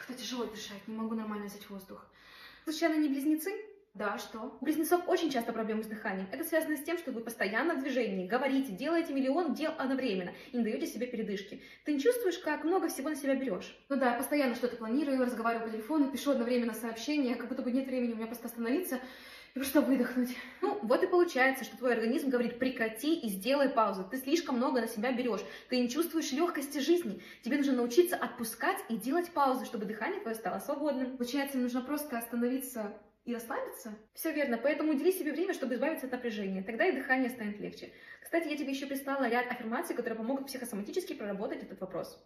Как-то тяжело дышать, не могу нормально взять воздух. Случайно не близнецы? Да, что? У близнецов очень часто проблемы с дыханием. Это связано с тем, что вы постоянно в движении, говорите, делаете миллион дел одновременно и не даете себе передышки. Ты не чувствуешь, как много всего на себя берешь? Ну да, я постоянно что-то планирую, разговариваю по телефону, пишу одновременно сообщения, как будто бы нет времени у меня просто остановиться и просто выдохнуть. Ну, вот и получается, что твой организм говорит: прекрати и сделай паузу. Ты слишком много на себя берешь. Ты не чувствуешь легкости жизни. Тебе нужно научиться отпускать и делать паузы, чтобы дыхание твое стало свободным. Получается, нужно просто остановиться и расслабиться? Все верно, поэтому удели себе время, чтобы избавиться от напряжения. Тогда и дыхание станет легче. Кстати, я тебе еще прислала ряд аффирмаций, которые помогут психосоматически проработать этот вопрос.